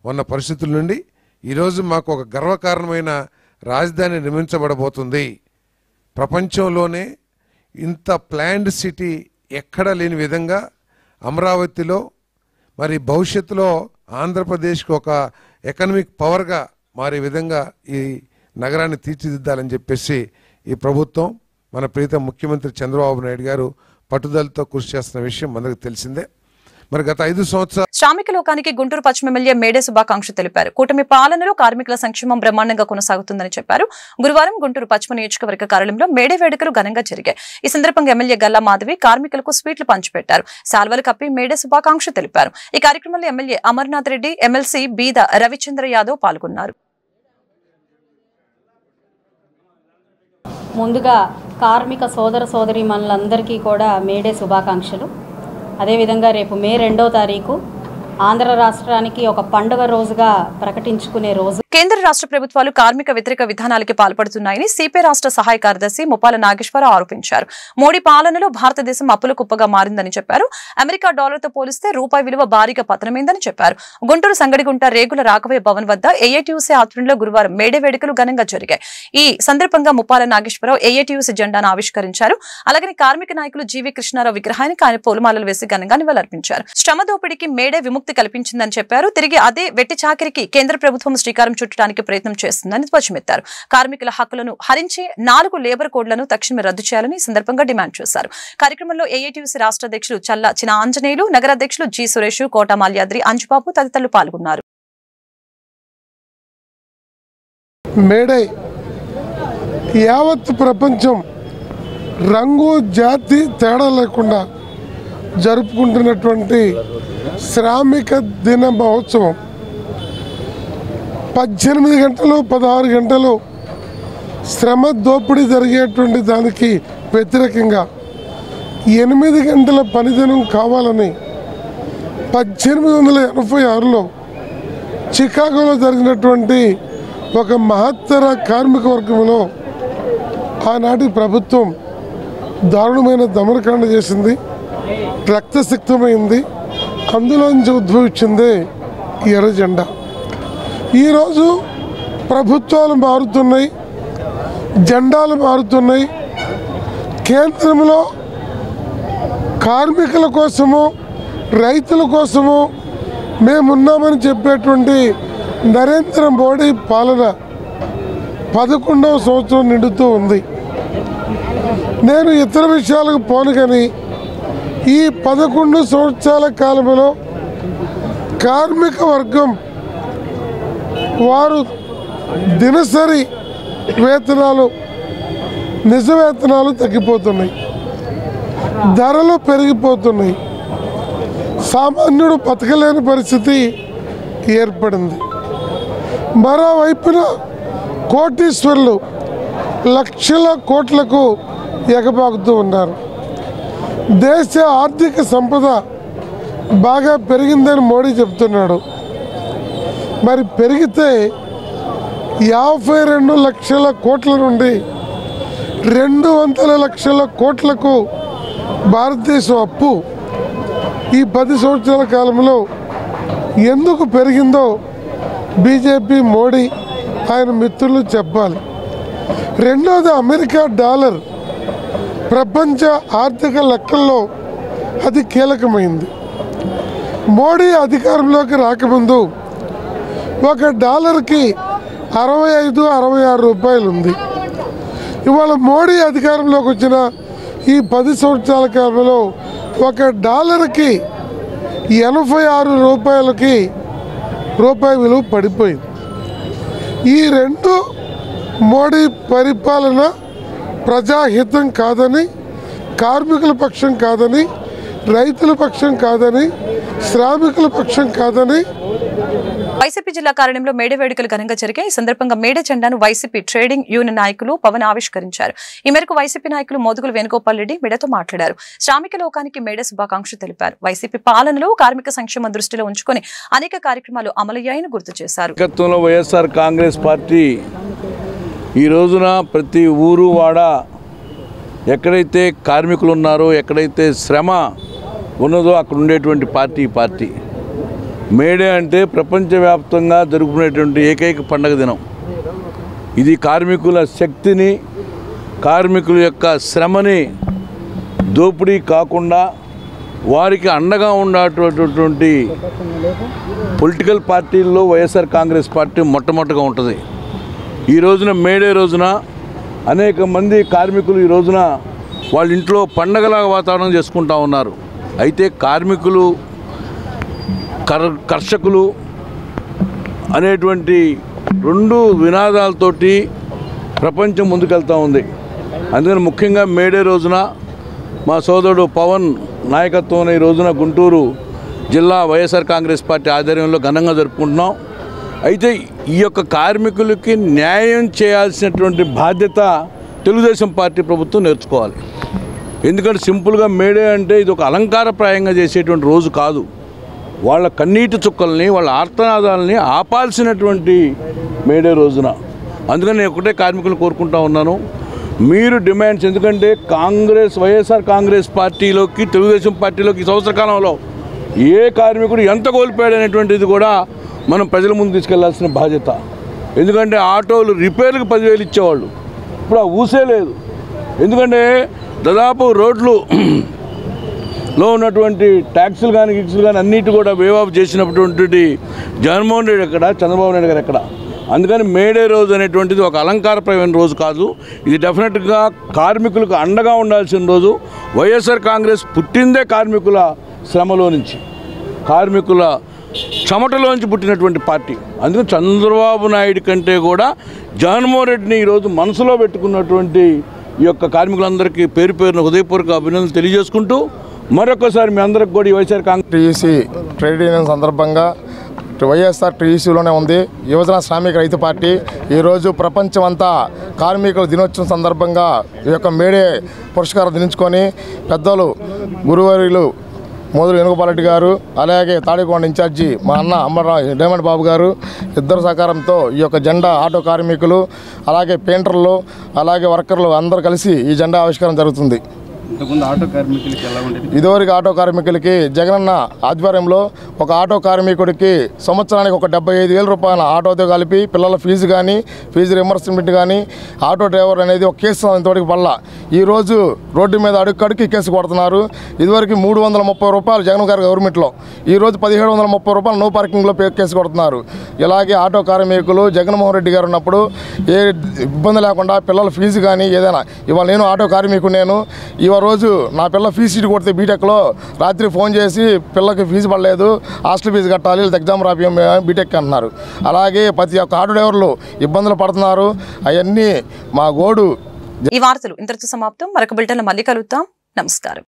ఉన్న పరిస్థితుల నుండి ఈరోజు మాకు ఒక గర్వకారణమైన రాజధాని నిర్మించబడబోతుంది. ప్రపంచంలోనే ఇంత ప్లాన్డ్ సిటీ ఎక్కడ లేని విధంగా అమరావతిలో మరి భవిష్యత్తులో ఆంధ్రప్రదేశ్కి ఒక ఎకనామిక్ పవర్గా మారే విధంగా ఈ నగరాన్ని తీర్చిదిద్దాలని చెప్పేసి ఈ ప్రభుత్వం మన ప్రీతం ముఖ్యమంత్రి చంద్రబాబు నాయుడు గారు పట్టుదలతో కృషి చేస్తున్న విషయం మనకు తెలిసిందే. మరి గత 5 సంవత్సరాలు శ్రామిక లోకానికి గుంటూరు పశ్చిమ ఎమ్మెల్యే మేడే శుభాకాంక్షలు తెలిపారు. కూటమి పాలనలో కార్మికుల సంక్షేమం బ్రహ్మాండంగా కొనసాగుతుందని చెప్పారు. గురువారం గుంటూరు పశ్చిమ నియోజకవర్గ కార్యాలయంలో మేడే వేడుకలు ఘనంగా జరిగాయి. ఈ సందర్భంగా ఎమ్మెల్యే గల్లా మాధవి కార్మికులకు స్వీట్లు పంచిపెట్టారు. శాల్వలు కప్పి మేడే శుభాకాంక్షలు తెలిపారు. ఈ కార్యక్రమంలో ఎమ్మెల్యే అమర్నాథ్ రెడ్డి, ఎమ్మెల్సీ బీద రవిచంద్ర యాదవ్ పాల్గొన్నారు. ముందుగా కార్మిక సోదర సోదరీమణులందరికీ కూడా మేడే శుభాకాంక్షలు. అదేవిధంగా రేపు మే 2వ తారీఖు ఆంధ్ర రాష్ట్రానికి ఒక పండుగ రోజుగా ప్రకటించుకునే రోజు. కేంద్ర రాష్ట్ర ప్రభుత్వాలు కార్మిక వ్యతిరేక విధానాలకి పాల్పడుతున్నాయని సిపిఐ రాష్ట్ర సహాయ కార్యదర్శి ముప్పాల నాగేశ్వరరావు ఆరోపించారు. మోడీ పాలనలో భారతదేశం అప్పుల కుప్పగా మారిందని చెప్పారు. అమెరికా డాలర్తో పోలిస్తే రూపాయి విలువ భారీగా పతనమైందని చెప్పారు. గుంటూరు సంగడిగుంట రేగుల రాఘవయ్య భవన్ వద్ద ఏఐటీయూసీ ఆధ్వర్యంలో గురువారం మేడే వేడుకలు ఘనంగా జరిగాయి. ఈ సందర్భంగా ముప్పాల నాగేశ్వరరావు ఏఐటీయూసీ జెండాను ఆవిష్కరించారు. అలాగే కార్మిక నాయకులు జీవీ కృష్ణారావు విగ్రహానికి ఆయన పూలమాలలు వేసి ఘనంగా నివాళులర్పించారు. శ్రమ దోపిడీకి మేడే విముక్తి కల్పించిందని చెప్పారు. తిరిగి అదే వెట్టి చాకిరికి కేంద్ర ప్రభుత్వం శ్రీకారం చుట్టడానికి ప్రయత్నం చేస్తుందని ధ్వజమెత్తారు. కార్మికుల హక్కులను హరించి 4 లేబర్ కోడ్లను తక్షణమే రద్దు చేయాలని సందర్భంగా డిమాండ్ చేశారు. కార్యక్రమంలో ఏఐటీయూసీ రాష్ట్ర అధ్యక్షులు చల్ల చిన ఆంజనేయులు, నగర అధ్యక్షులు జి సురేష్, కోట మాల్యాద్రి, అంజుబాబు తదితరులు పాల్గొన్నారు. మేడే యావత్ ప్రపంచం రంగు జాతి తేడా లేకుండా జరుపుకుంటున్నటువంటి శ్రామిక దిన మహోత్సవం 18 గంటలు 16 గంటలు శ్రమ దోపిడీ జరిగేటువంటి దానికి వ్యతిరేకంగా 8 గంటల పనిదినం కావాలని 1886లో చికాగోలో జరిగినటువంటి ఒక మహత్తర కార్మిక వర్గంలో ఆనాటి ప్రభుత్వం దారుణమైన దమనకాండ చేసింది, రక్తసిక్తమైంది. అందులోంచి ఉద్భవించిందే ఎర్ర జెండా. ఈరోజు ప్రభుత్వాలు మారుతున్నాయి, జెండాలు మారుతున్నాయి. కేంద్రంలో కార్మికుల కోసము, రైతుల కోసము మేమున్నామని చెప్పేటువంటి నరేంద్ర మోడీ పాలన 11వ సంవత్సరం నిండుతూ ఉంది. నేను ఇతర విషయాలకు పోను కానీ ఈ 11 సంవత్సరాల కాలంలో కార్మిక వర్గం వారు దినసరి వేతనాలు, నిజ వేతనాలు తగ్గిపోతున్నాయి, ధరలు పెరిగిపోతున్నాయి, సామాన్యుడు బతకలేని పరిస్థితి ఏర్పడింది. మరోవైపున కోటీశ్వరులు లక్షల కోట్లకు ఎగబాకుతూ ఉన్నారు. దేశ ఆర్థిక సంపద బాగా పెరిగిందని మోడీ చెప్తున్నాడు. మరి పెరిగితే 52 లక్షల కోట్ల నుండి 200 లక్షల కోట్లకు భారతదేశం అప్పు ఈ 10 సంవత్సరాల కాలంలో ఎందుకు పెరిగిందో బీజేపీ, మోడీ, ఆయన మిత్రులు చెప్పాలి. రెండోది, అమెరికా డాలర్ ప్రపంచ ఆర్థిక లెక్కల్లో అది కీలకమైంది. మోడీ అధికారంలోకి రాకముందు ఒక డాలర్కి 65-66 రూపాయలు ఉంది. ఇవాళ మోడీ అధికారంలోకి వచ్చిన ఈ 10 సంవత్సరాల కాలంలో ఒక డాలర్కి 86 రూపాయలకి రూపాయి విలువ పడిపోయింది. ఈ రెండు మోడీ పరిపాలన ప్రజాహితం కాదని, కార్మికుల పక్షం కాదని, రైతుల పక్షం కాదని, శ్రామికుల పక్షం కాదని వైసీపీ జిల్లా కార్యాలయంలో మేడే వేడుకలు ఘనంగా జరిగాయి. ఈ సందర్భంగా మేడే జెండాను వైసీపీ ట్రేడింగ్ యూనియన్ నాయకులు పవన్ ఆవిష్కరించారు. ఈ మేరకు వైసీపీ నాయకులు మోదుగుల వేణుగోపాల్ రెడ్డి మేడతో మాట్లాడారు. శ్రామిక లోకానికి మేడే శుభాకాంక్షలు తెలిపారు. వైసీపీ పాలనలో కార్మిక సంక్షేమం దృష్టిలో ఉంచుకొని అనేక కార్యక్రమాలు అమలయ్యాయని గుర్తు చేశారు. వైఎస్ఆర్ కాంగ్రెస్ పార్టీ ఈ రోజున ప్రతి ఊరు వాడ ఎక్కడైతే కార్మికులు ఉన్నారో, ఎక్కడైతే శ్రమ ఉన్నదో అక్కడ ఉండేటువంటి పార్టీ మేడే అంటే ప్రపంచవ్యాప్తంగా జరుపుకునేటువంటి ఏకైక పండగ దినం. ఇది కార్మికుల శక్తిని, కార్మికుల యొక్క శ్రమని దోపిడీ కాకుండా వారికి అండగా ఉండేటటువంటి పొలిటికల్ పార్టీల్లో వైఎస్ఆర్ కాంగ్రెస్ పార్టీ మొట్టమొదటిగా ఉంటుంది. ఈ రోజున మేడే రోజున అనేక మంది కార్మికులు ఈ రోజున వాళ్ళ ఇంట్లో పండగలాగా వాతావరణం చేసుకుంటూ ఉన్నారు. అయితే కార్మికులు, కర్షకులు అనేటువంటి రెండు వినాదాలతోటి ప్రపంచం ముందుకెళ్తూ ఉంది. అందుకని ముఖ్యంగా మేడే రోజున మా సోదరుడు పవన్ నాయకత్వంలో ఈ రోజున గుంటూరు జిల్లా వైఎస్ఆర్ కాంగ్రెస్ పార్టీ ఆధ్వర్యంలో ఘనంగా జరుపుకుంటున్నాం. అయితే ఈ యొక్క కార్మికులకి న్యాయం చేయాల్సినటువంటి బాధ్యత తెలుగుదేశం పార్టీ ప్రభుత్వం నేర్చుకోవాలి. ఎందుకంటే సింపుల్గా మేడే అంటే ఇది ఒక అలంకారప్రాయంగా చేసేటువంటి రోజు కాదు. వాళ్ళ కన్నీటి చుక్కల్ని, వాళ్ళ ఆర్తనాదాలని ఆపాల్సినటువంటి మేడే రోజున. అందుకని నేను ఒకటే కార్మికులు కోరుకుంటా ఉన్నాను, మీరు డిమాండ్స్, ఎందుకంటే వైఎస్ఆర్ కాంగ్రెస్ పార్టీలోకి తెలుగుదేశం పార్టీలోకి ఈ సంవత్సర కాలంలో ఏ కార్మికుడు ఎంత కోల్పోయాడు అనేటువంటిది కూడా మనం ప్రజల ముందు తీసుకెళ్లాల్సిన బాధ్యత. ఎందుకంటే ఆటోలు రిపేర్లకు 10,000 ఇచ్చేవాళ్ళు, ఇప్పుడు ఆ ఊసే లేదు. ఎందుకంటే దాదాపు రోడ్లు లో ఉన్నటువంటి ట్యాక్సులు కానీ గిక్సులు కానీ అన్నిటి కూడా వేవ్ ఆఫ్ చేసినటువంటి జగన్మోహన్ రెడ్డి ఎక్కడ, చంద్రబాబు నాయుడు గారు ఎక్కడ. అందుకని మేడే రోజు అనేటువంటిది ఒక అలంకారప్రయమైన రోజు కాదు. ఇది డెఫినెట్గా కార్మికులకు అండగా ఉండాల్సిన రోజు. వైఎస్ఆర్ కాంగ్రెస్ పుట్టిందే కార్మికుల శ్రమలో నుంచి, కార్మికుల చెమటలోంచి పుట్టినటువంటి పార్టీ. అందుకని చంద్రబాబు నాయుడు కంటే కూడా జగన్మోహన్ రెడ్డిని ఈరోజు మనసులో పెట్టుకున్నటువంటి ఈ యొక్క కార్మికులందరికీ పేరు పేరున హృదయపూర్వక అభినందనలు తెలియజేసుకుంటూ మరొకసారి మీ అందరికి కూడా ఈ YSR Congress TUC trade union సందర్భంగా వైఎస్ఆర్ టీయూసీలోనే ఉంది యువజన శ్రామిక రైతు పార్టీ. ఈరోజు ప్రపంచమంతా కార్మికుల దినోత్సవం సందర్భంగా ఈ యొక్క మేడే పురస్కారం దించుకొని పెద్దలు గురువర్యులు మోదుగుల వేణుగోపాల్ రెడ్డి గారు, అలాగే తాడికొండ ఇన్ఛార్జి మా అన్న అమ్మరావు డైమండ్ బాబు గారు ఇద్దరు సహకారంతో ఈ యొక్క జెండా ఆటో కార్మికులు, అలాగే పెయింటర్లు, అలాగే వర్కర్లు అందరూ కలిసి ఈ జెండా ఆవిష్కరణ జరుగుతుంది. ఇదివరకు ఆటో కార్మికులకి జగనన్న ఆధ్వర్యంలో ఒక ఆటో కార్మికుడికి సంవత్సరానికి ఒక 75,000 రూపాయల ఆటోతో కలిపి పిల్లల ఫీజు కానీ, ఫీజు రియంబర్స్మెంట్ కానీ, ఆటో డ్రైవర్ అనేది ఒక కేసు ఇంతవరకు పడలా. ఈరోజు రోడ్డు మీద అడుక్కి కేసు కొడుతున్నారు. ఇదివరకు 330 రూపాయలు జగన్ గారి గవర్నమెంట్లో, ఈరోజు 1730 రూపాయలు నో పార్కింగ్లో కేసు కొడుతున్నారు. ఇలాగే ఆటో కార్మికులు జగన్మోహన్ రెడ్డి గారు ఉన్నప్పుడు ఏ ఇబ్బంది లేకుండా పిల్లల ఫీజు కానీ ఏదైనా, ఇవాళ నేను ఆటో కార్మికుడు, నేను ఇవాళ రోజు నా పిల్ల ఫీజు సీటు కొడితే బీటెక్లో రాత్రి ఫోన్ చేసి పిల్లకి ఫీజు పడలేదు, హాస్టల్ ఫీజు కట్టాలి, ఎగ్జామ్ రాపియం బీటెక్ అంటున్నారు. అలాగే ప్రతి ఒక్క ఆటో డ్రైవర్లు ఇబ్బందులు పడుతున్నారు. అవన్నీ మా గోడు. ఈ వార్తలు ఇంతటితో సమాప్తం. మరొక బులెటిన్లో మళ్ళీ కలుద్దాం. నమస్కారం.